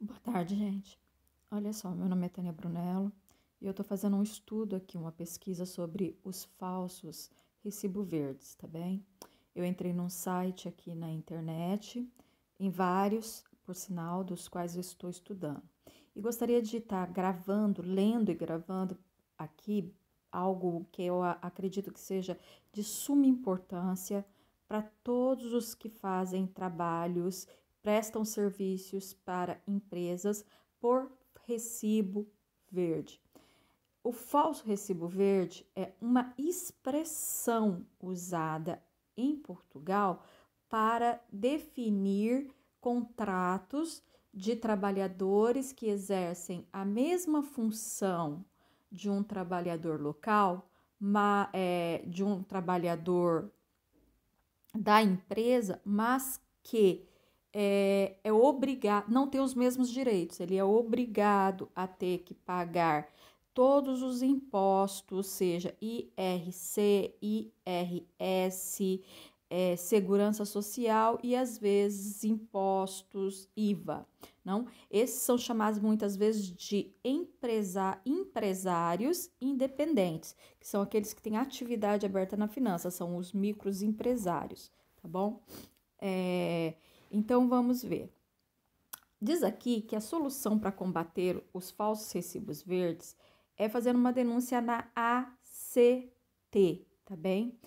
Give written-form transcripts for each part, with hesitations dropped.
Boa tarde, gente. Olha só, meu nome é Tânia Brunello e eu estou fazendo um estudo aqui, uma pesquisa sobre os falsos recibo verdes, tá bem? Eu entrei num site aqui na internet, em vários, por sinal, dos quais eu estou estudando. E gostaria de estar gravando, lendo e gravando aqui algo que eu acredito que seja de suma importância para todos os que fazem trabalhos, prestam serviços para empresas por recibo verde. O falso recibo verde é uma expressão usada em Portugal para definir contratos de trabalhadores que exercem a mesma função de um trabalhador local, de um trabalhador da empresa, mas que é obrigado, não tem os mesmos direitos, ele é obrigado a ter que pagar todos os impostos, seja IRC, IRS, Segurança Social e às vezes impostos IVA, não? Esses são chamados muitas vezes de empresários independentes, que são aqueles que têm atividade aberta na finança, são os microempresários, tá bom? Então, vamos ver. Diz aqui que a solução para combater os falsos recibos verdes é fazer uma denúncia na ACT, tá bem?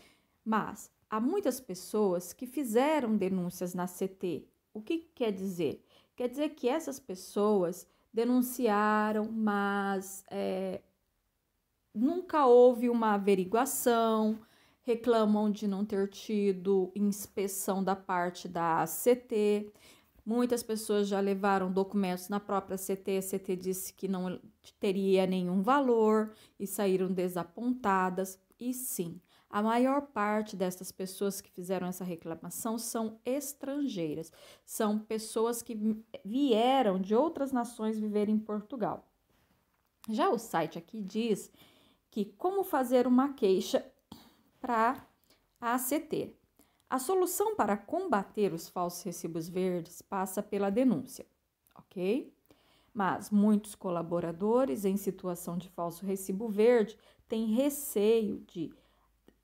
Mas há muitas pessoas que fizeram denúncias na ACT. O que quer dizer? Quer dizer que essas pessoas denunciaram, mas nunca houve uma averiguação, reclamam de não ter tido inspeção da parte da ACT. Muitas pessoas já levaram documentos na própria ACT, a ACT disse que não teria nenhum valor e saíram desapontadas. E sim, a maior parte dessas pessoas que fizeram essa reclamação são estrangeiras, são pessoas que vieram de outras nações viver em Portugal. Já o site aqui diz que como fazer uma queixa para a ACT. A solução para combater os falsos recibos verdes passa pela denúncia, ok? Mas muitos colaboradores em situação de falso recibo verde têm receio de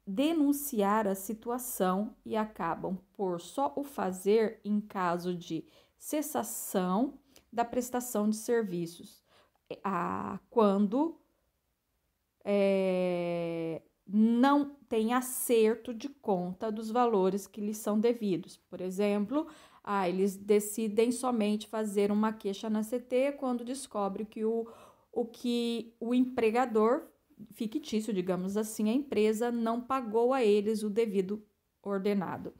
denunciar a situação e acabam por só o fazer em caso de cessação da prestação de serviços, quando não tem acerto de conta dos valores que lhes são devidos. Por exemplo, eles decidem somente fazer uma queixa na CT quando descobre que o empregador fictício, digamos assim, a empresa não pagou a eles o devido ordenado.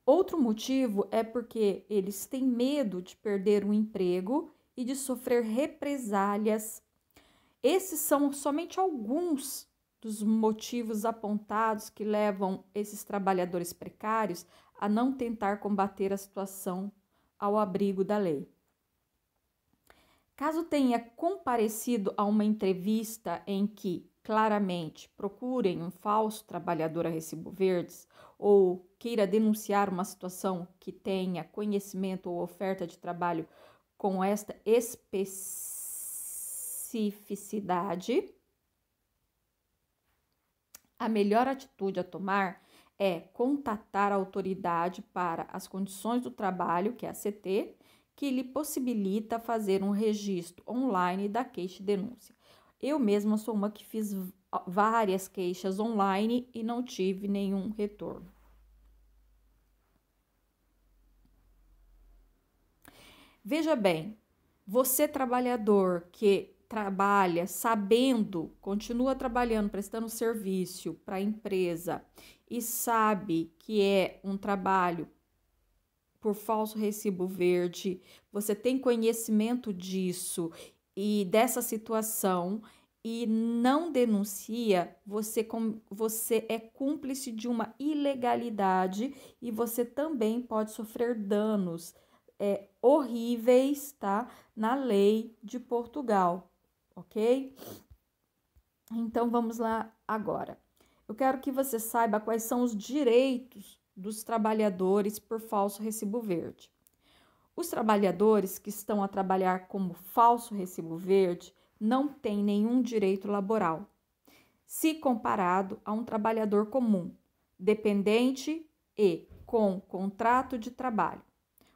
Outro motivo é porque eles têm medo de perder o emprego e de sofrer represálias. Esses são somente alguns dos motivos apontados que levam esses trabalhadores precários a não tentar combater a situação ao abrigo da lei. Caso tenha comparecido a uma entrevista em que claramente procurem um falso trabalhador a recibo verdes ou queira denunciar uma situação que tenha conhecimento ou oferta de trabalho com esta especificidade, a melhor atitude a tomar é contatar a autoridade para as condições do trabalho, que é a CT, que lhe possibilita fazer um registro online da queixa e denúncia. Eu mesma sou uma que fiz várias queixas online e não tive nenhum retorno. Veja bem, você trabalhador que trabalha sabendo, continua trabalhando, prestando serviço para a empresa e sabe que é um trabalho por falso recibo verde, você tem conhecimento disso e dessa situação e não denuncia, você é cúmplice de uma ilegalidade e você também pode sofrer danos horríveis, tá? Na lei de Portugal, ok? Então, vamos lá agora. Eu quero que você saiba quais são os direitos dos trabalhadores por falso recibo verde. Os trabalhadores que estão a trabalhar como falso recibo verde não têm nenhum direito laboral, se comparado a um trabalhador comum, dependente e com contrato de trabalho.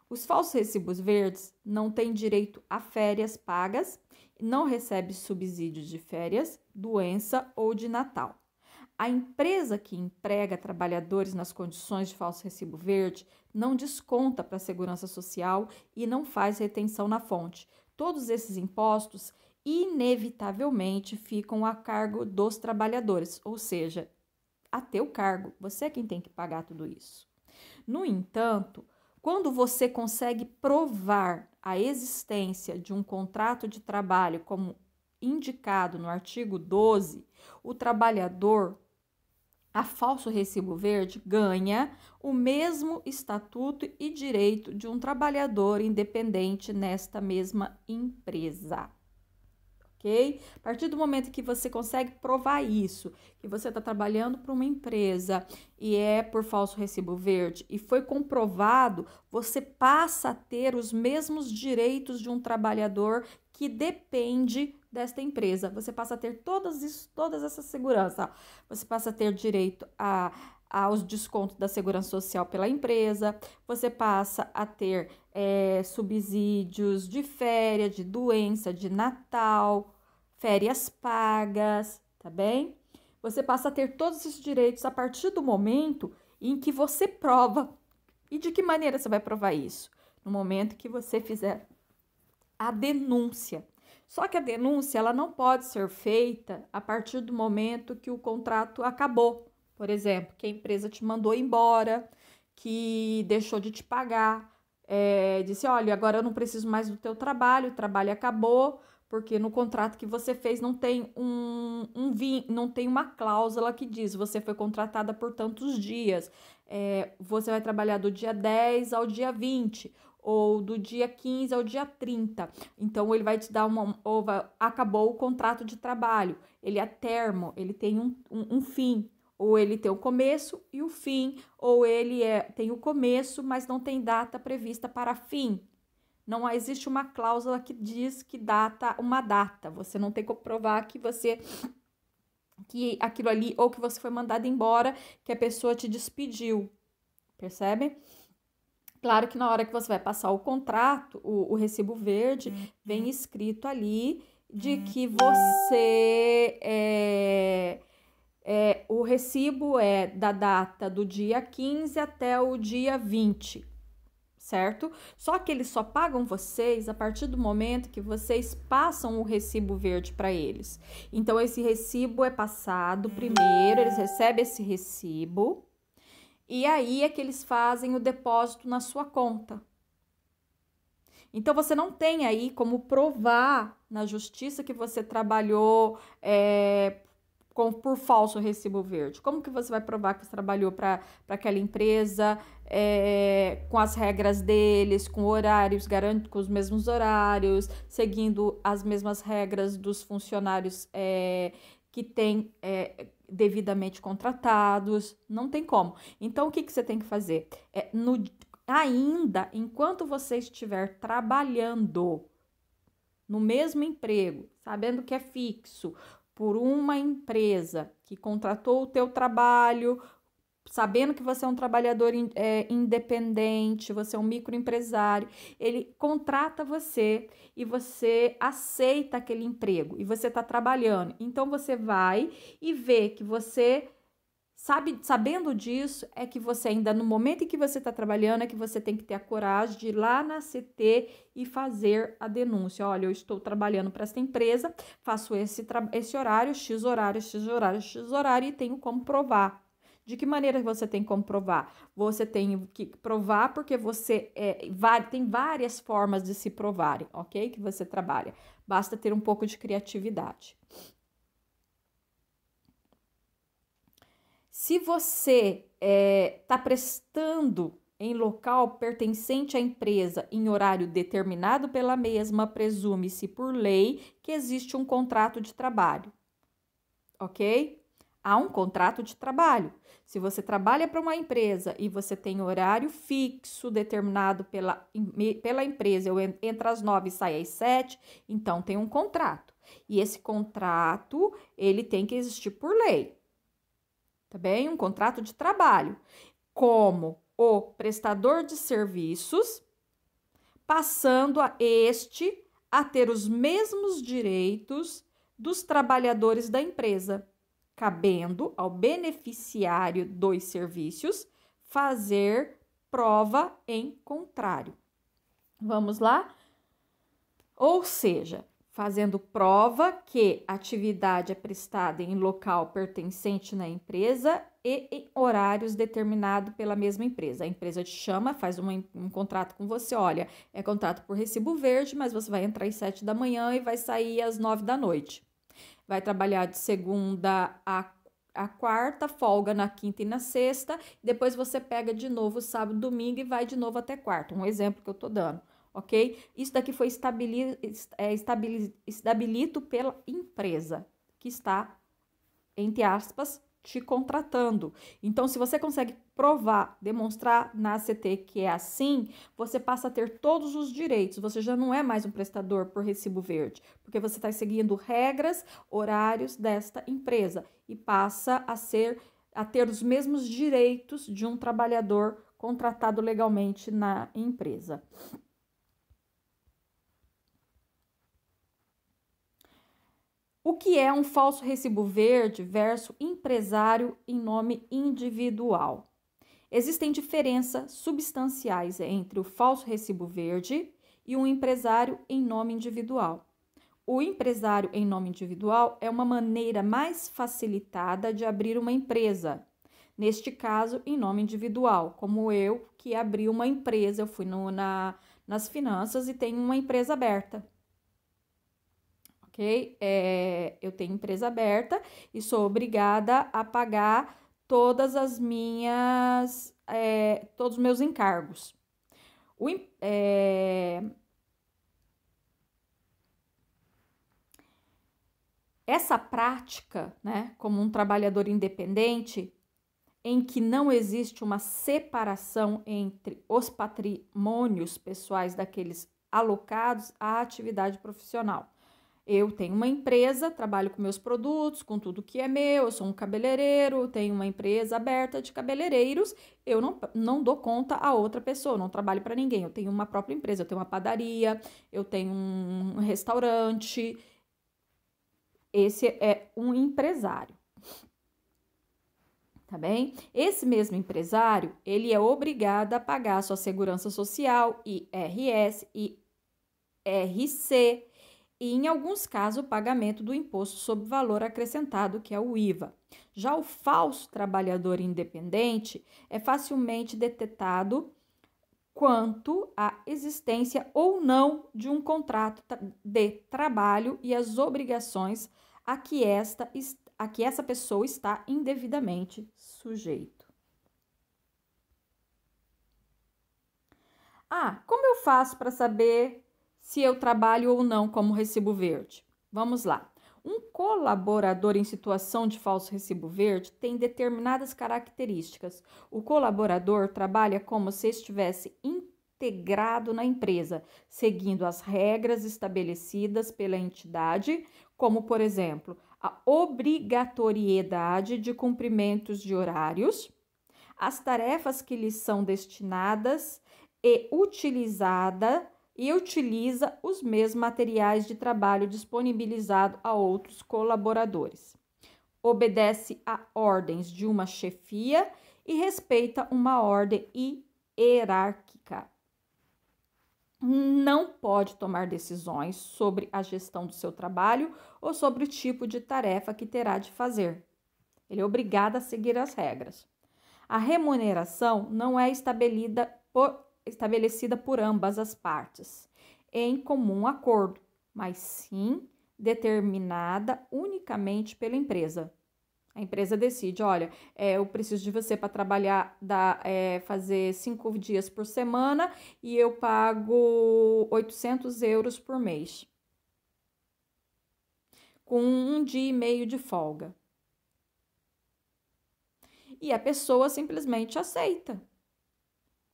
Os falsos recibos verdes não têm direito a férias pagas, não recebem subsídios de férias, doença ou de Natal. A empresa que emprega trabalhadores nas condições de falso recibo verde não desconta para a Segurança Social e não faz retenção na fonte. Todos esses impostos, inevitavelmente, ficam a cargo dos trabalhadores, ou seja, a teu cargo. Você é quem tem que pagar tudo isso. No entanto, quando você consegue provar a existência de um contrato de trabalho, como indicado no artigo 12, o trabalhador a falso recibo verde ganha o mesmo estatuto e direito de um trabalhador independente nesta mesma empresa. Ok? A partir do momento que você consegue provar isso, que você está trabalhando para uma empresa e é por falso recibo verde e foi comprovado, você passa a ter os mesmos direitos de um trabalhador que depende desta empresa. Você passa a ter todas essa segurança. Você passa a ter direito aos descontos da Segurança Social pela empresa, você passa a ter subsídios de férias, de doença, de Natal, férias pagas, tá bem? Você passa a ter todos esses direitos a partir do momento em que você prova. E de que maneira você vai provar isso? No momento que você fizer a denúncia. Só que a denúncia ela não pode ser feita a partir do momento que o contrato acabou. Por exemplo, que a empresa te mandou embora, que deixou de te pagar, disse, olha, agora eu não preciso mais do teu trabalho, o trabalho acabou, porque no contrato que você fez não tem não tem uma cláusula que diz, você foi contratada por tantos dias, você vai trabalhar do dia 10 ao dia 20, ou do dia 15 ao dia 30. Então, ele vai te dar acabou o contrato de trabalho, ele é termo, ele tem um fim. Ou ele tem o começo e o fim, ou ele tem o começo, mas não tem data prevista para fim. Não existe uma cláusula que diz que data uma data. Você não tem como provar que aquilo ali, ou que você foi mandado embora, que a pessoa te despediu. Percebe? Claro que na hora que você vai passar o contrato, o recibo verde, vem escrito ali de que você o recibo é da data do dia 15 até o dia 20, certo? Só que eles só pagam vocês a partir do momento que vocês passam o recibo verde para eles. Então, esse recibo é passado primeiro, eles recebem esse recibo, e aí é que eles fazem o depósito na sua conta. Então, você não tem aí como provar na justiça que você trabalhou por falso recibo verde. Como que você vai provar que você trabalhou para aquela empresa com as regras deles, com horários, com os mesmos horários, seguindo as mesmas regras dos funcionários que têm devidamente contratados? Não tem como. Então, o que você tem que fazer? Ainda enquanto você estiver trabalhando no mesmo emprego, sabendo que é fixo, por uma empresa que contratou o teu trabalho, sabendo que você é um trabalhador independente, você é um microempresário, ele contrata você e você aceita aquele emprego e você está trabalhando. Então, você vai e vê que você... Sabendo disso, é que você ainda, no momento em que você está trabalhando, é que você tem que ter a coragem de ir lá na CT e fazer a denúncia. Olha, eu estou trabalhando para esta empresa, faço esse horário, X horário, X horário, X horário, e tenho como provar. De que maneira você tem como provar? Você tem que provar porque você tem várias formas de se provarem, ok? Que você trabalha. Basta ter um pouco de criatividade. Se você está prestando em local pertencente à empresa em horário determinado pela mesma, presume-se por lei que existe um contrato de trabalho, ok? há um contrato de trabalho. Se você trabalha para uma empresa e você tem horário fixo determinado pela empresa, eu entro às 9 e saio às 7, então tem um contrato. E esse contrato, ele tem que existir por lei, tá bem? Um contrato de trabalho. Como o prestador de serviços, passando a ter os mesmos direitos dos trabalhadores da empresa, cabendo ao beneficiário dos serviços fazer prova em contrário. Vamos lá? Ou seja, fazendo prova que a atividade é prestada em local pertencente na empresa e em horários determinados pela mesma empresa. A empresa te chama, faz um contrato com você, olha, é contrato por recibo verde, mas você vai entrar às 7 da manhã e vai sair às 9 da noite. Vai trabalhar de segunda a quarta, folga na quinta e na sexta, depois você pega de novo sábado, domingo e vai de novo até quarta. Um exemplo que eu tô dando, ok? Isso daqui foi estabelecido pela empresa que está, entre aspas, te contratando. Então, se você consegue provar, demonstrar na ACT que é assim, você passa a ter todos os direitos. Você já não é mais um prestador por recibo verde, porque você está seguindo regras, horários desta empresa e passa a ter os mesmos direitos de um trabalhador contratado legalmente na empresa. O que é um falso recibo verde versus empresário em nome individual? Existem diferenças substanciais entre o falso recibo verde e um empresário em nome individual. O empresário em nome individual é uma maneira mais facilitada de abrir uma empresa. Neste caso, em nome individual, como eu que abri uma empresa, eu fui nas finanças e tenho uma empresa aberta. Ok? Eu tenho empresa aberta e sou obrigada a pagar todas as minhas, todos os meus encargos. Essa prática, né, como um trabalhador independente, em que não existe uma separação entre os patrimônios pessoais daqueles alocados à atividade profissional. Eu tenho uma empresa, trabalho com meus produtos, com tudo que é meu, eu sou um cabeleireiro, tenho uma empresa aberta de cabeleireiros, eu não dou conta a outra pessoa, não trabalho para ninguém, eu tenho uma própria empresa, eu tenho uma padaria, eu tenho um restaurante, esse é um empresário, tá bem? Esse mesmo empresário, ele é obrigado a pagar a sua segurança social, IRS, IRC, e, em alguns casos, o pagamento do imposto sobre valor acrescentado, que é o IVA. Já o falso trabalhador independente é facilmente detectado quanto à existência ou não de um contrato de trabalho e as obrigações a que essa pessoa está indevidamente sujeito. Como eu faço para saber se eu trabalho ou não como recibo verde? Vamos lá. Um colaborador em situação de falso recibo verde tem determinadas características. O colaborador trabalha como se estivesse integrado na empresa, seguindo as regras estabelecidas pela entidade, como, por exemplo, a obrigatoriedade de cumprimentos de horários, as tarefas que lhes são destinadas e utiliza os mesmos materiais de trabalho disponibilizados a outros colaboradores. Obedece a ordens de uma chefia e respeita uma ordem hierárquica. Não pode tomar decisões sobre a gestão do seu trabalho ou sobre o tipo de tarefa que terá de fazer. Ele é obrigado a seguir as regras. A remuneração não é estabelecida por ambas as partes, em comum acordo, mas sim determinada unicamente pela empresa. A empresa decide, olha, eu preciso de você para trabalhar, fazer 5 dias por semana e eu pago 800 euros por mês, com 1 dia e meio de folga. e a pessoa simplesmente aceita.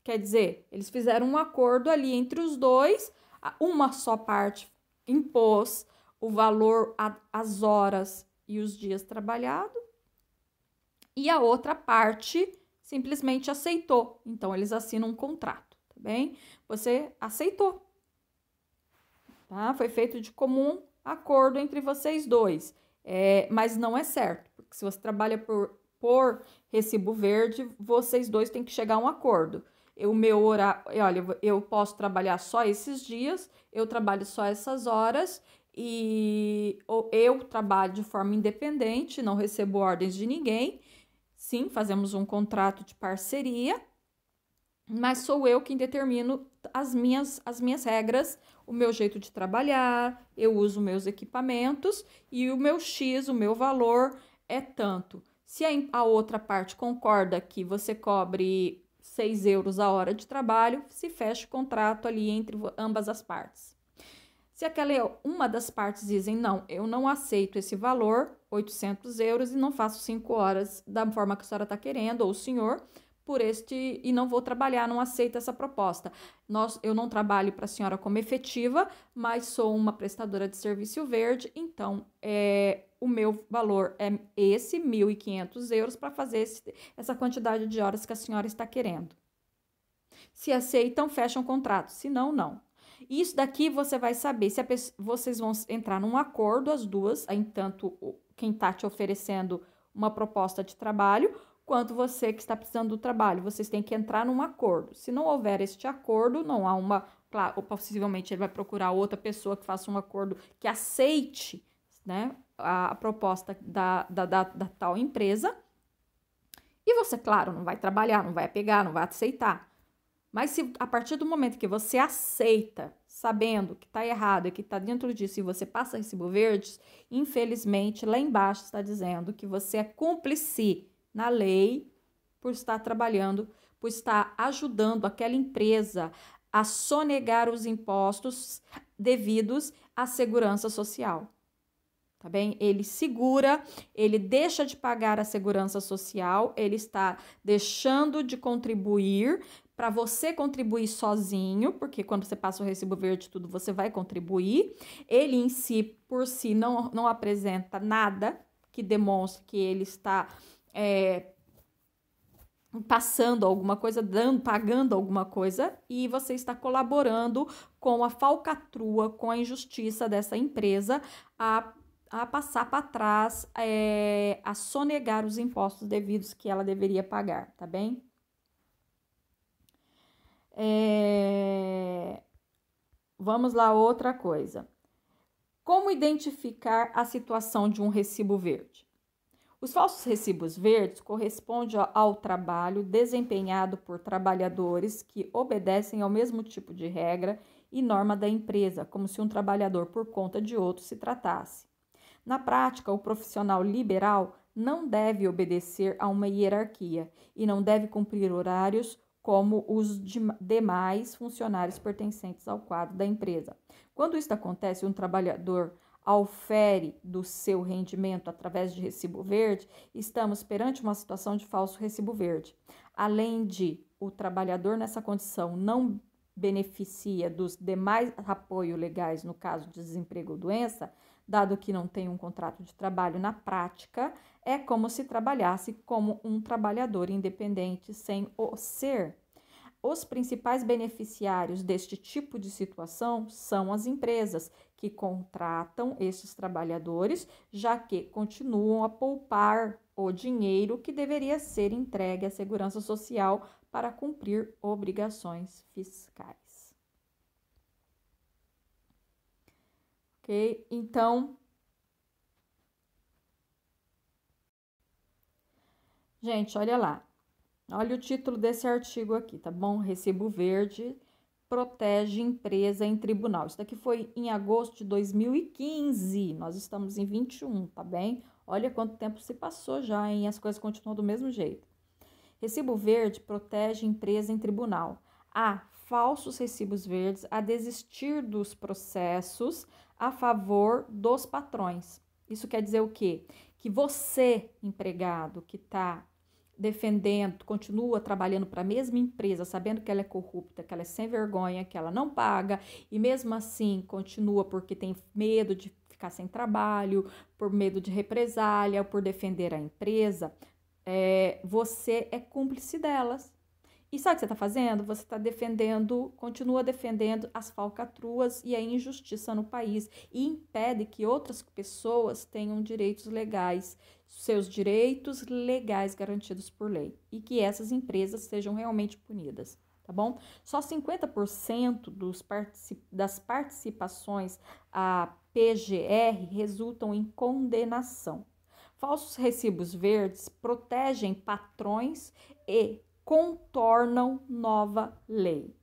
Quer dizer, eles fizeram um acordo ali entre os dois, uma só parte impôs o valor, as horas e os dias trabalhados, e a outra parte simplesmente aceitou. Então, eles assinam um contrato, tá bem? Você aceitou, tá? Foi feito de comum acordo entre vocês dois, mas não é certo, porque se você trabalha por recibo verde, vocês dois têm que chegar a um acordo. O meu horário, olha, eu posso trabalhar só esses dias, eu trabalho só essas horas e eu trabalho de forma independente, não recebo ordens de ninguém. Sim, fazemos um contrato de parceria, mas sou eu quem determino as minhas regras, o meu jeito de trabalhar, eu uso meus equipamentos e o meu X, o meu valor é tanto. Se a outra parte concorda que você cobre 6 euros a hora de trabalho, se fecha o contrato ali entre ambas as partes. Se uma das partes dizem, não, eu não aceito esse valor, 800 euros, e não faço 5 horas da forma que a senhora está querendo, ou o senhor, e não vou trabalhar, não aceito essa proposta. Eu não trabalho para a senhora como efetiva, mas sou uma prestadora de serviço verde, então o meu valor é esse, 1.500 euros, para fazer essa quantidade de horas que a senhora está querendo. Se aceitam, fecham o contrato, se não, não. Isso daqui você vai saber se vocês vão entrar num acordo, as duas, tanto quem está te oferecendo uma proposta de trabalho, quanto você que está precisando do trabalho. Vocês têm que entrar num acordo. Se não houver este acordo, não há claro, ou possivelmente ele vai procurar outra pessoa que faça um acordo que aceite, né, a proposta da tal empresa. E você, claro, não vai trabalhar, não vai pegar, não vai aceitar. Mas se a partir do momento que você aceita, sabendo que está errado e que está dentro disso, e você passa recibo verde, infelizmente, lá embaixo está dizendo que você é cúmplice na lei por estar trabalhando, por estar ajudando aquela empresa a sonegar os impostos devidos à segurança social. Tá bem? Ele segura, ele deixa de pagar a segurança social, ele está deixando de contribuir para você contribuir sozinho, porque quando você passa o recibo verde tudo, você vai contribuir. Ele em si, por si, não apresenta nada que demonstre que ele está passando alguma coisa, pagando alguma coisa, e você está colaborando com a falcatrua, com a injustiça dessa empresa a passar para trás, a sonegar os impostos devidos que ela deveria pagar, tá bem? Vamos lá, outra coisa. Como identificar a situação de um recibo verde? Os falsos recibos verdes correspondem ao trabalho desempenhado por trabalhadores que obedecem ao mesmo tipo de regra e norma da empresa, como se um trabalhador por conta de outro se tratasse. Na prática, o profissional liberal não deve obedecer a uma hierarquia e não deve cumprir horários como os demais funcionários pertencentes ao quadro da empresa. Quando isso acontece, um trabalhador aufere do seu rendimento através de recibo verde, estamos perante uma situação de falso recibo verde. Além de o trabalhador nessa condição não beneficia dos demais apoios legais no caso de desemprego ou doença, dado que não tem um contrato de trabalho na prática, é como se trabalhasse como um trabalhador independente sem o ser. Os principais beneficiários deste tipo de situação são as empresas que contratam esses trabalhadores, já que continuam a poupar o dinheiro que deveria ser entregue à Segurança Social para cumprir obrigações fiscais. Ok? Então, gente, olha lá. Olha o título desse artigo aqui, tá bom? Recibo verde protege empresa em tribunal. Isso daqui foi em agosto de 2015. Nós estamos em 21, tá bem? Olha quanto tempo se passou já, hein? As coisas continuam do mesmo jeito. Recibo verde protege empresa em tribunal. Há falsos recibos verdes a desistir dos processos a favor dos patrões. Isso quer dizer o quê? Que você, empregado, que está defendendo, continua trabalhando para a mesma empresa, sabendo que ela é corrupta, que ela é sem vergonha, que ela não paga, e mesmo assim continua porque tem medo de ficar sem trabalho, por medo de represália, por defender a empresa, você é cúmplice delas. E sabe o que você está fazendo? Você está defendendo, continua defendendo as falcatruas e a injustiça no país e impede que outras pessoas tenham direitos legais, seus direitos legais garantidos por lei e que essas empresas sejam realmente punidas, tá bom? Só 50% das participações a PGR resultam em condenação. Falsos recibos verdes protegem patrões e contornam nova lei.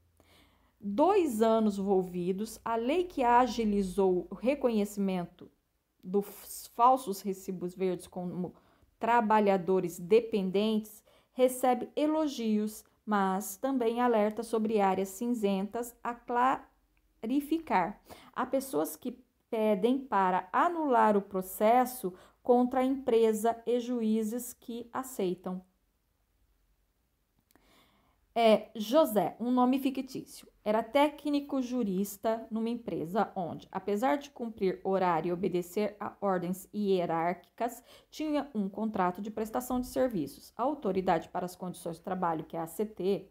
2 anos envolvidos, a lei que agilizou o reconhecimento dos falsos recibos verdes como trabalhadores dependentes recebe elogios, mas também alerta sobre áreas cinzentas a clarificar. Há pessoas que pedem para anular o processo contra a empresa e juízes que aceitam. José, um nome fictício, era técnico jurista numa empresa onde, apesar de cumprir horário e obedecer a ordens hierárquicas, tinha um contrato de prestação de serviços. A Autoridade para as Condições de Trabalho, que é a ACT,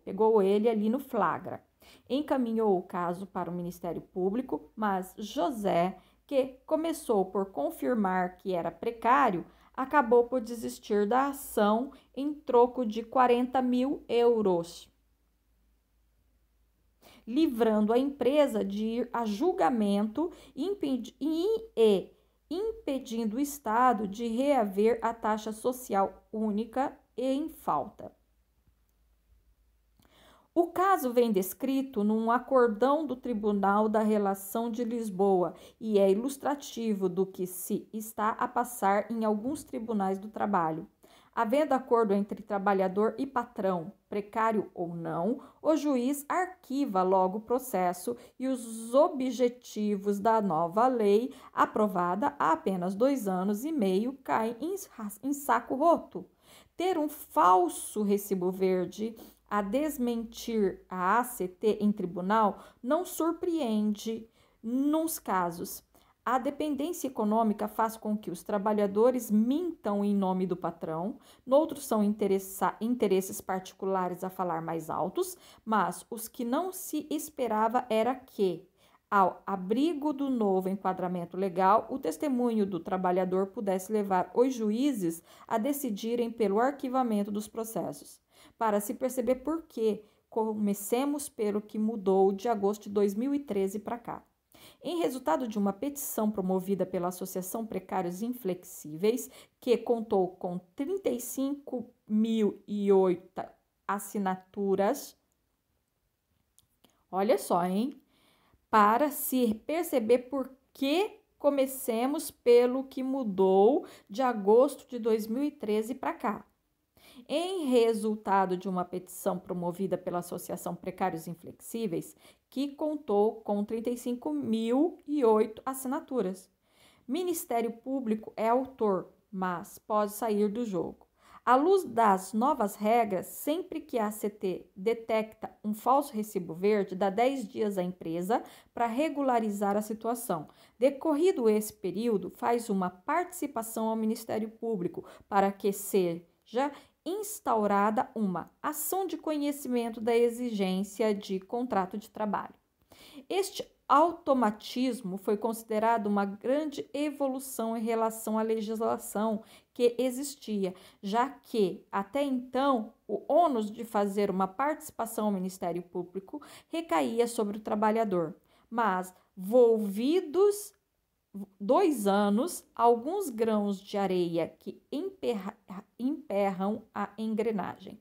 pegou ele ali no flagra. Encaminhou o caso para o Ministério Público, mas José, que começou por confirmar que era precário, acabou por desistir da ação em troco de 40 mil euros, livrando a empresa de ir a julgamento e impedindo o Estado de reaver a taxa social única em falta. O caso vem descrito num acórdão do Tribunal da Relação de Lisboa e é ilustrativo do que se está a passar em alguns tribunais do trabalho. Havendo acordo entre trabalhador e patrão, precário ou não, o juiz arquiva logo o processo e os objetivos da nova lei, aprovada há apenas 2 anos e meio, caem em saco roto. Ter um falso recibo verde a desmentir a ACT em tribunal não surpreende nos casos. A dependência econômica faz com que os trabalhadores mintam em nome do patrão, noutros são interesses particulares a falar mais altos, mas os que não se esperava era que, ao abrigo do novo enquadramento legal, o testemunho do trabalhador pudesse levar os juízes a decidirem pelo arquivamento dos processos. Para se perceber por quê, comecemos pelo que mudou de agosto de 2013 para cá. Em resultado de uma petição promovida pela Associação Precários Inflexíveis, que contou com 35.008 assinaturas, olha só, hein? Para se perceber por que comecemos pelo que mudou de agosto de 2013 para cá. Em resultado de uma petição promovida pela Associação Precários Inflexíveis, que contou com 35.008 assinaturas. Ministério Público é autor, mas pode sair do jogo. À luz das novas regras, sempre que a ACT detecta um falso recibo verde, dá 10 dias à empresa para regularizar a situação. Decorrido esse período, faz uma participação ao Ministério Público para que seja instaurada uma ação de conhecimento da exigência de contrato de trabalho. Este automatismo foi considerado uma grande evolução em relação à legislação que existia, já que, até então, o ônus de fazer uma participação ao Ministério Público recaía sobre o trabalhador. Mas, volvidos 2 anos, alguns grãos de areia que emperram a engrenagem.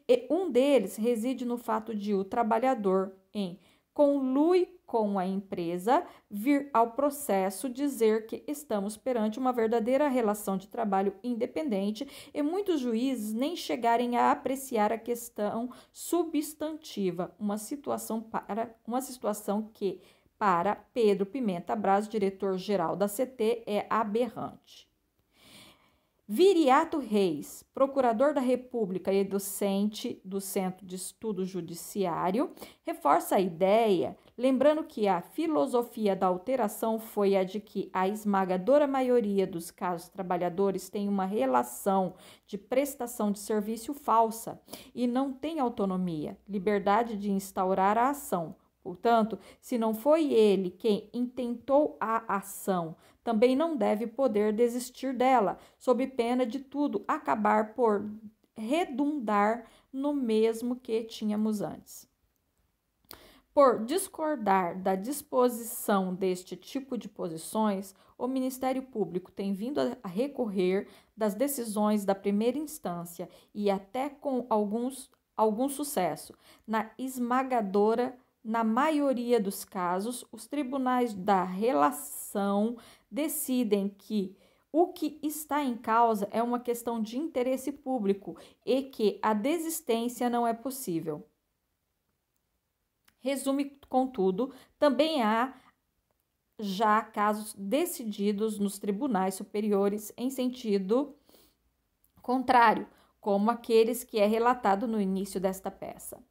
E um deles reside no fato de o trabalhador, em conluio com a empresa, vir ao processo dizer que estamos perante uma verdadeira relação de trabalho independente e muitos juízes nem chegarem a apreciar a questão substantiva, uma situação que para Pedro Pimenta Braz, diretor-geral da CT, é aberrante. Viriato Reis, procurador da República e docente do Centro de Estudo Judiciário, reforça a ideia, lembrando que a filosofia da alteração foi a de que a esmagadora maioria dos casos trabalhadores tem uma relação de prestação de serviço falsa e não tem autonomia, liberdade de instaurar a ação. Portanto, se não foi ele quem intentou a ação, também não deve poder desistir dela, sob pena de tudo acabar por redundar no mesmo que tínhamos antes. Por discordar da disposição deste tipo de posições, o Ministério Público tem vindo a recorrer das decisões da primeira instância e até com algum sucesso. Na maioria dos casos, os tribunais da relação decidem que o que está em causa é uma questão de interesse público e que a desistência não é possível. Resume, contudo, também há já casos decididos nos tribunais superiores em sentido contrário, como aqueles que é relatado no início desta peça.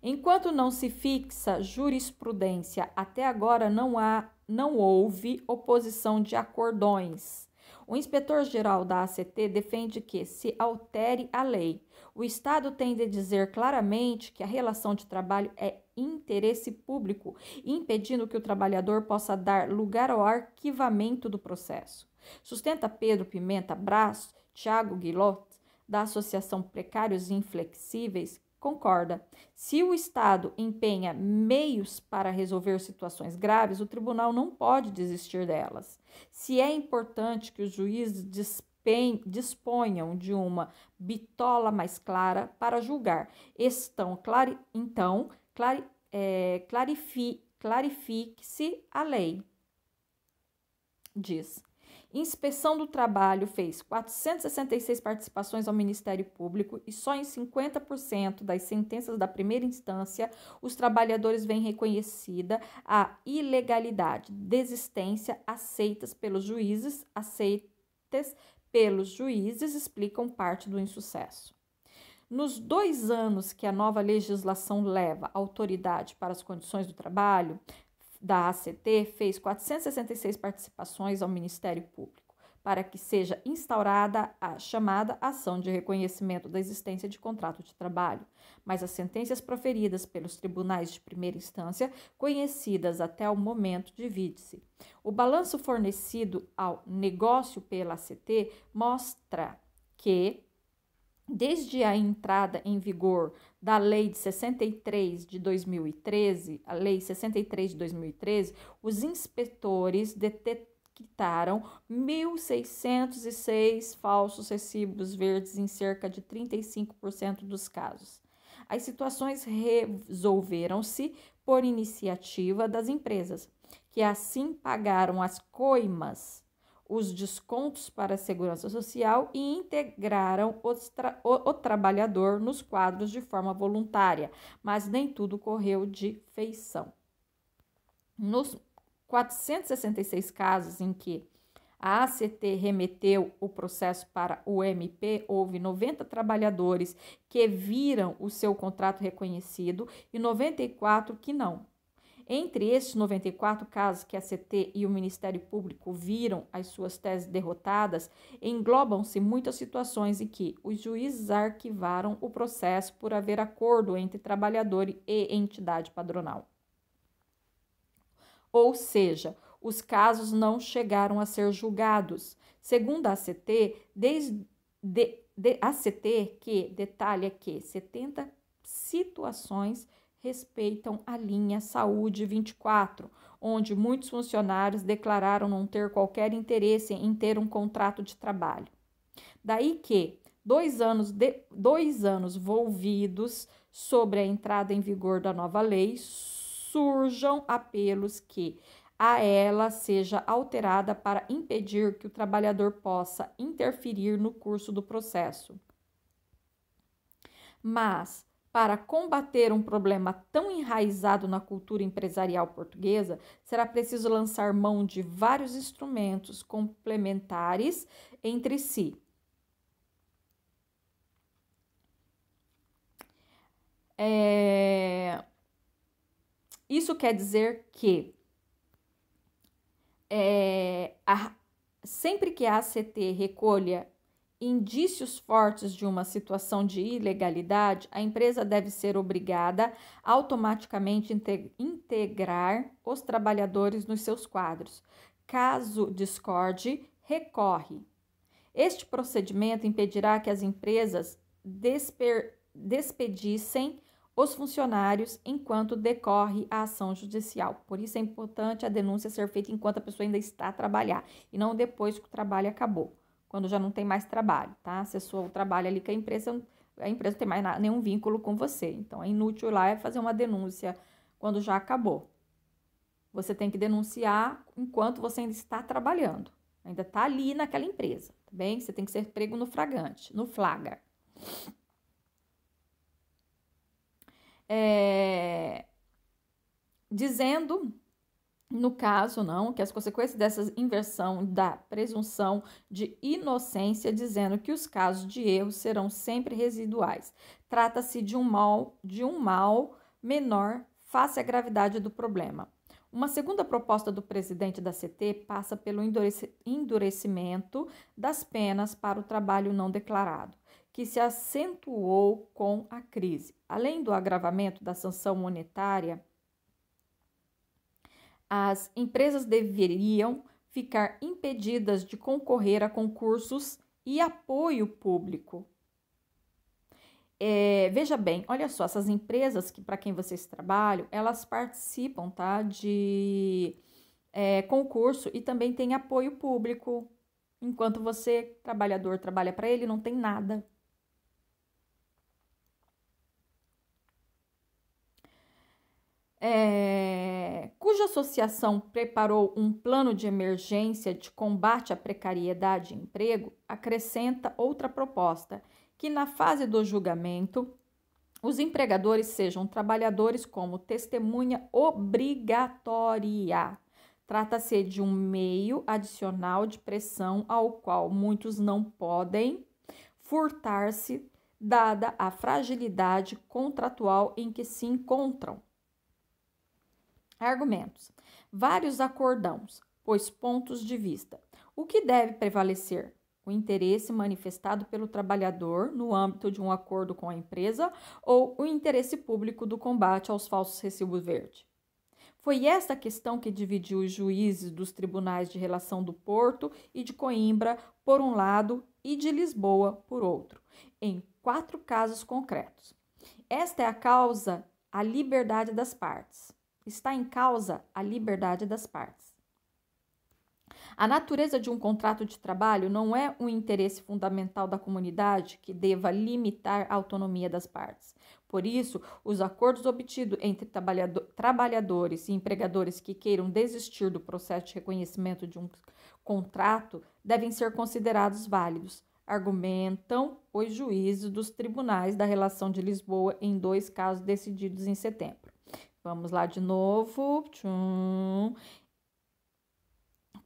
Enquanto não se fixa jurisprudência, até agora não houve oposição de acordões. O inspetor-geral da ACT defende que se altere a lei. O Estado tem de dizer claramente que a relação de trabalho é interesse público, impedindo que o trabalhador possa dar lugar ao arquivamento do processo. Sustenta Pedro Pimenta Braz, Tiago Guilot, da Associação Precários e Inflexíveis, concorda. Se o Estado empenha meios para resolver situações graves, o tribunal não pode desistir delas. Se é importante que os juízes disponham de uma bitola mais clara para julgar, clarifique-se a lei. Diz. Inspeção do Trabalho fez 466 participações ao Ministério Público e só em 50% das sentenças da primeira instância os trabalhadores veem reconhecida a ilegalidade, desistência aceitas pelos juízes explicam parte do insucesso. Nos 2 anos que a nova legislação leva a autoridade para as condições do trabalho, da ACT fez 466 participações ao Ministério Público para que seja instaurada a chamada ação de reconhecimento da existência de contrato de trabalho, mas as sentenças proferidas pelos tribunais de primeira instância, conhecidas até o momento, divide-se. O balanço fornecido ao negócio pela ACT mostra que, desde a entrada em vigor da Lei de 63 de 2013, a Lei 63 de 2013, os inspetores detectaram 1.606 falsos recibos verdes em cerca de 35% dos casos. As situações resolveram-se por iniciativa das empresas, que assim pagaram as coimas, os descontos para a segurança social e integraram o trabalhador nos quadros de forma voluntária, mas nem tudo correu de feição. Nos 466 casos em que a ACT remeteu o processo para o MP, houve 90 trabalhadores que viram o seu contrato reconhecido e 94 que não. Entre estes 94 casos que a ACT e o Ministério Público viram as suas teses derrotadas, englobam-se muitas situações em que os juízes arquivaram o processo por haver acordo entre trabalhador e entidade patronal. Ou seja, os casos não chegaram a ser julgados. Segundo a ACT, que detalha que 70 situações respeitam a linha Saúde 24, onde muitos funcionários declararam não ter qualquer interesse em ter um contrato de trabalho. Daí que, 2 anos volvidos sobre a entrada em vigor da nova lei, surjam apelos que a ela seja alterada para impedir que o trabalhador possa interferir no curso do processo. Mas, para combater um problema tão enraizado na cultura empresarial portuguesa, será preciso lançar mão de vários instrumentos complementares entre si. Isso quer dizer que sempre que a ACT recolha indícios fortes de uma situação de ilegalidade, a empresa deve ser obrigada a automaticamente integrar os trabalhadores nos seus quadros. Caso discorde, recorre. Este procedimento impedirá que as empresas despedissem os funcionários enquanto decorre a ação judicial. Por isso é importante a denúncia ser feita enquanto a pessoa ainda está a trabalhar e não depois que o trabalho acabou, quando já não tem mais trabalho, tá? Cessou o trabalho ali com a empresa não tem mais nenhum vínculo com você. Então é inútil ir lá fazer uma denúncia quando já acabou. Você tem que denunciar enquanto você ainda está trabalhando, ainda está ali naquela empresa, tá bem? Você tem que ser pego no flagrante, no flagra. Dizendo, no caso, não, que as consequências dessa inversão da presunção de inocência, dizendo que os casos de erro serão sempre residuais. Trata-se de um mal menor face à gravidade do problema. Uma segunda proposta do presidente da CT passa pelo endurecimento das penas para o trabalho não declarado, que se acentuou com a crise. Além do agravamento da sanção monetária, as empresas deveriam ficar impedidas de concorrer a concursos e apoio público. Veja bem, olha só, essas empresas que para quem vocês trabalham, elas participam, tá, de concurso e também tem apoio público. Enquanto você, trabalhador, trabalha para ele, não tem nada. Cuja associação preparou um plano de emergência de combate à precariedade e emprego, acrescenta outra proposta, que na fase do julgamento, os empregadores sejam trabalhadores como testemunha obrigatória. Trata-se de um meio adicional de pressão ao qual muitos não podem furtar-se, dada a fragilidade contratual em que se encontram. Argumentos. Vários acordãos, pois pontos de vista. O que deve prevalecer? O interesse manifestado pelo trabalhador no âmbito de um acordo com a empresa ou o interesse público do combate aos falsos recibos verdes? Foi esta questão que dividiu os juízes dos tribunais de relação do Porto e de Coimbra, por um lado, e de Lisboa, por outro, em 4 casos concretos. Esta é a causa, a liberdade das partes. Está em causa a liberdade das partes. A natureza de um contrato de trabalho não é um interesse fundamental da comunidade que deva limitar a autonomia das partes. Por isso, os acordos obtidos entre trabalhadores e empregadores que queiram desistir do processo de reconhecimento de um contrato devem ser considerados válidos, argumentam os juízes dos tribunais da Relação de Lisboa em 2 casos decididos em setembro. Vamos lá de novo.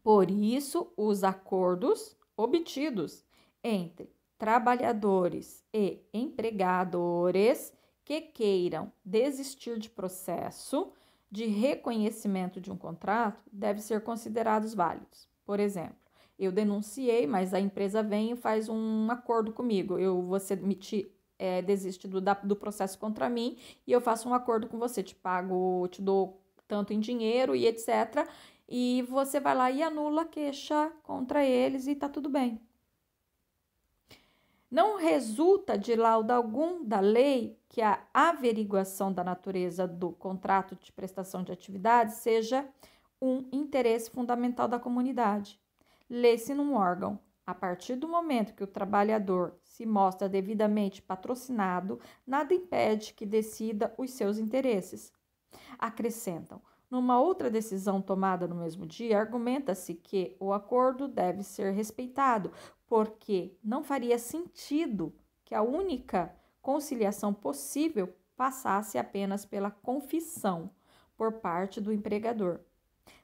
Por isso, os acordos obtidos entre trabalhadores e empregadores que queiram desistir de processo de reconhecimento de um contrato devem ser considerados válidos. Por exemplo, eu denunciei, mas a empresa vem e faz um acordo comigo. Você desiste do processo contra mim e eu faço um acordo com você, te pago, te dou tanto em dinheiro e etc. E você vai lá e anula a queixa contra eles e tá tudo bem. Não resulta de laudo algum da lei que a averiguação da natureza do contrato de prestação de atividade seja um interesse fundamental da comunidade. Lê-se num órgão. A partir do momento que o trabalhador se mostra devidamente patrocinado, nada impede que decida os seus interesses. Acrescentam, numa outra decisão tomada no mesmo dia, argumenta-se que o acordo deve ser respeitado, porque não faria sentido que a única conciliação possível passasse apenas pela confissão por parte do empregador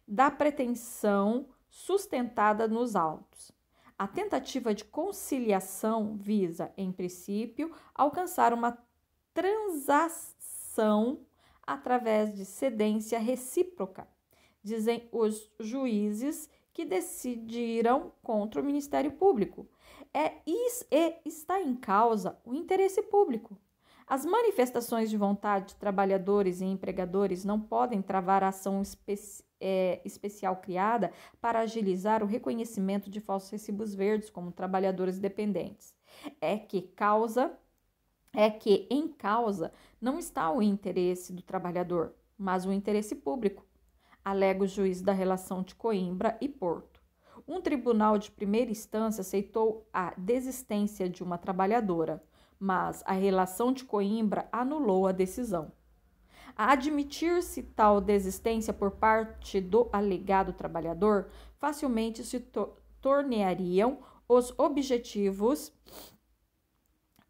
da pretensão sustentada nos autos. A tentativa de conciliação visa, em princípio, alcançar uma transação através de cedência recíproca, dizem os juízes que decidiram contra o Ministério Público. Está em causa o interesse público. As manifestações de vontade de trabalhadores e empregadores não podem travar a ação especial criada para agilizar o reconhecimento de falsos recibos verdes como trabalhadores dependentes. É que em causa não está o interesse do trabalhador, mas o interesse público, alega o juiz da relação de Coimbra e Porto. Um tribunal de primeira instância aceitou a desistência de uma trabalhadora, mas a relação de Coimbra anulou a decisão. A admitir-se tal desistência por parte do alegado trabalhador, facilmente se tornariam os objetivos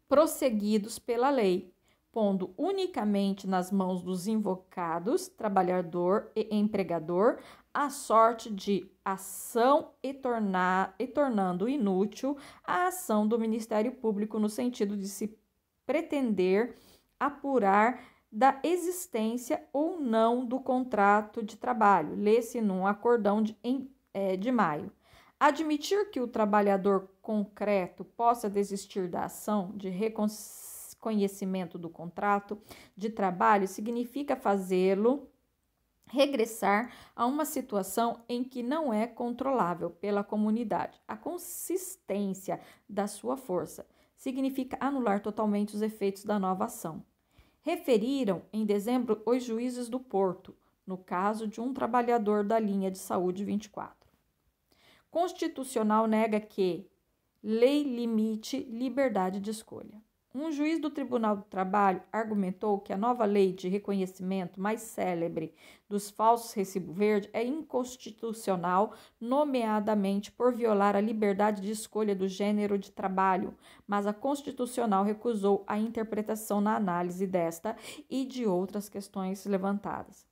prosseguidos pela lei, pondo unicamente nas mãos dos invocados, trabalhador e empregador, a sorte de ação e tornando inútil a ação do Ministério Público no sentido de se pretender apurar da existência ou não do contrato de trabalho, lê-se num acordão de maio. Admitir que o trabalhador concreto possa desistir da ação de reconhecimento do contrato de trabalho significa fazê-lo regressar a uma situação em que não é controlável pela comunidade. A consistência da sua força significa anular totalmente os efeitos da nova ação. Referiram em dezembro os juízes do Porto, no caso de um trabalhador da linha de saúde 24. Constitucional nega que lei limite liberdade de escolha. Um juiz do Tribunal do Trabalho argumentou que a nova lei de reconhecimento mais célebre dos falsos recibo verde é inconstitucional, nomeadamente por violar a liberdade de escolha do gênero de trabalho, mas a Constitucional recusou a interpretação na análise desta e de outras questões levantadas.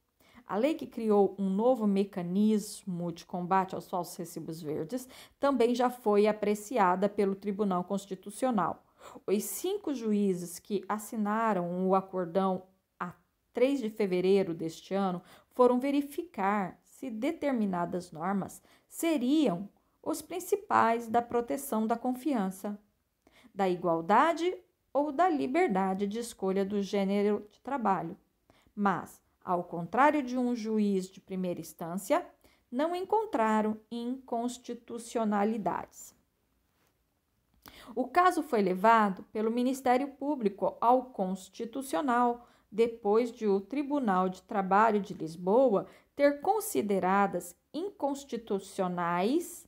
A lei que criou um novo mecanismo de combate aos falsos recibos verdes também já foi apreciada pelo Tribunal Constitucional. Os 5 juízes que assinaram o acordão a 3 de fevereiro deste ano foram verificar se determinadas normas seriam os principais da proteção da confiança, da igualdade ou da liberdade de escolha do gênero de trabalho. Mas, ao contrário de um juiz de primeira instância, não encontraram inconstitucionalidades. O caso foi levado pelo Ministério Público ao Constitucional, depois de o Tribunal de Trabalho de Lisboa ter consideradas inconstitucionais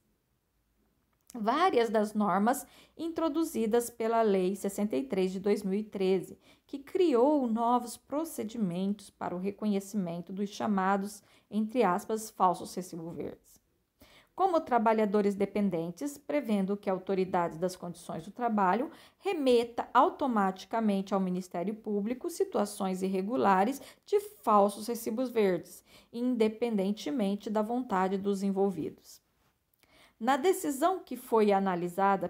várias das normas introduzidas pela Lei 63 de 2013, que criou novos procedimentos para o reconhecimento dos chamados, entre aspas, falsos recibos verdes. Como trabalhadores dependentes, prevendo que a autoridade das condições do trabalho remeta automaticamente ao Ministério Público situações irregulares de falsos recibos verdes, independentemente da vontade dos envolvidos. Na decisão que foi analisada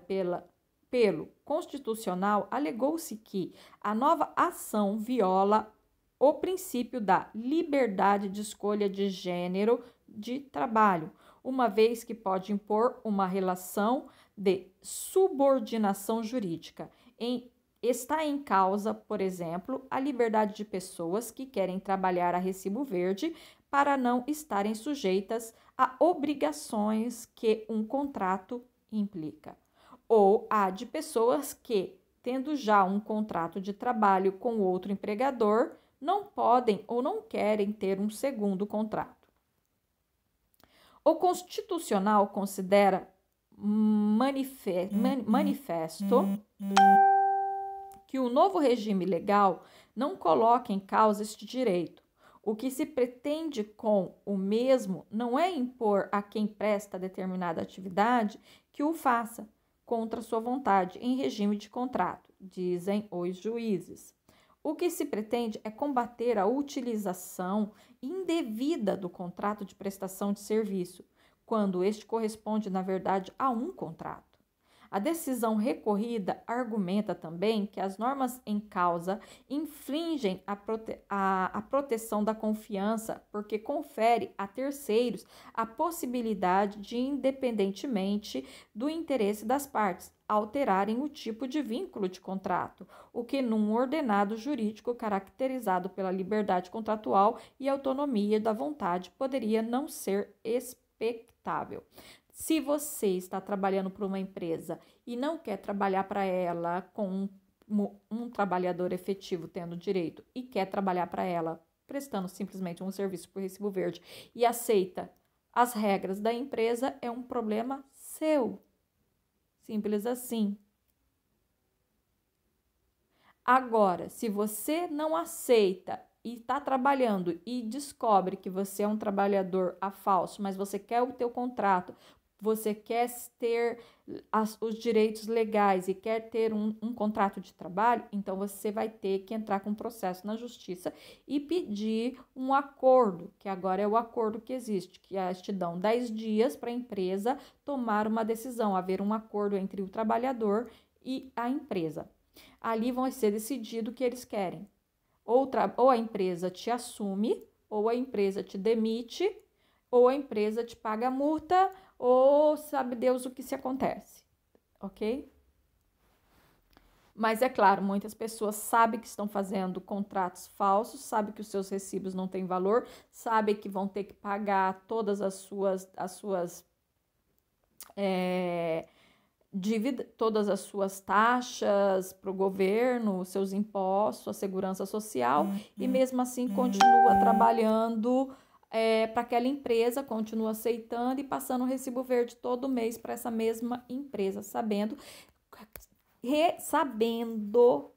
pelo Constitucional, alegou-se que a nova ação viola o princípio da liberdade de escolha de gênero de trabalho, uma vez que pode impor uma relação de subordinação jurídica. Está em causa, por exemplo, a liberdade de pessoas que querem trabalhar a recibo verde para não estarem sujeitas a obrigações que um contrato implica, ou a de pessoas que, tendo já um contrato de trabalho com outro empregador, não podem ou não querem ter um segundo contrato. O Constitucional considera manifesto que o novo regime legal não coloca em causa este direito. O que se pretende com o mesmo não é impor a quem presta determinada atividade que o faça contra sua vontade em regime de contrato, dizem os juízes. O que se pretende é combater a utilização indevida do contrato de prestação de serviço, quando este corresponde, na verdade, a um contrato. A decisão recorrida argumenta também que as normas em causa infringem a proteção da confiança, porque confere a terceiros a possibilidade de, independentemente do interesse das partes, alterarem o tipo de vínculo de contrato, o que num ordenado jurídico caracterizado pela liberdade contratual e autonomia da vontade poderia não ser expectável. Se você está trabalhando para uma empresa e não quer trabalhar para ela com um trabalhador efetivo tendo direito e quer trabalhar para ela prestando simplesmente um serviço por recibo verde e aceita as regras da empresa, é um problema seu. Simples assim. Agora, se você não aceita e está trabalhando e descobre que você é um trabalhador a falso, mas você quer o teu contrato, você quer ter os direitos legais e quer ter um contrato de trabalho, então você vai ter que entrar com um processo na justiça e pedir um acordo, que agora é o acordo que existe, que te dão 10 dias para a empresa tomar uma decisão, haver um acordo entre o trabalhador e a empresa. Ali vão ser decidido o que eles querem. Ou a empresa te assume, ou a empresa te demite, ou a empresa te paga a multa, ou sabe Deus o que se acontece, ok? Mas é claro, muitas pessoas sabem que estão fazendo contratos falsos, sabem que os seus recibos não têm valor, sabem que vão ter que pagar todas as suas dívida, todas as suas taxas para o governo, seus impostos, a segurança social, e mesmo assim continua trabalhando para aquela empresa, continua aceitando e passando o recibo verde todo mês para essa mesma empresa, sabendo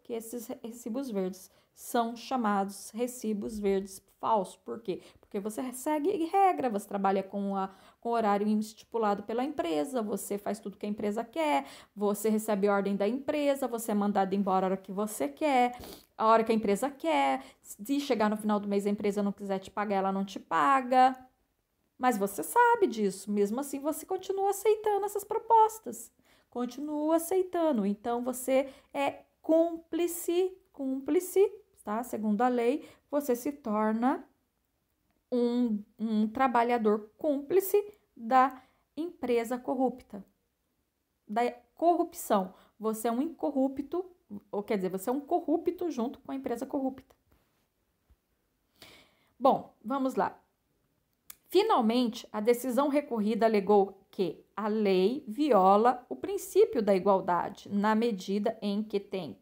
que esses recibos verdes são chamados recibos verdes falsos. Por quê? Porque você segue regra, você trabalha com horário estipulado pela empresa, você faz tudo que a empresa quer, você recebe ordem da empresa, você é mandado embora a hora que você quer, a hora que a empresa quer. Se chegar no final do mês a empresa não quiser te pagar, ela não te paga. Mas você sabe disso, mesmo assim você continua aceitando essas propostas. Continua aceitando. Então você é cúmplice, tá? Segundo a lei, você se torna um trabalhador cúmplice da empresa corrupta, da corrupção. Você é um incorrupto, ou quer dizer, você é um corrupto junto com a empresa corrupta. Bom, vamos lá. Finalmente, a decisão recorrida alegou que a lei viola o princípio da igualdade, na medida em que tem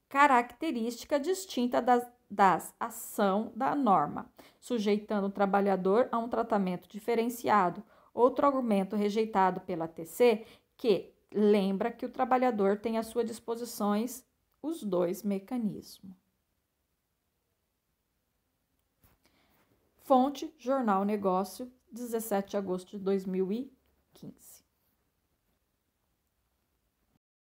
característica distinta das ação da norma, sujeitando o trabalhador a um tratamento diferenciado. Outro argumento rejeitado pela TC, que lembra que o trabalhador tem à sua disposição os dois mecanismos. Fonte, Jornal Negócio, 17 de agosto de 2015.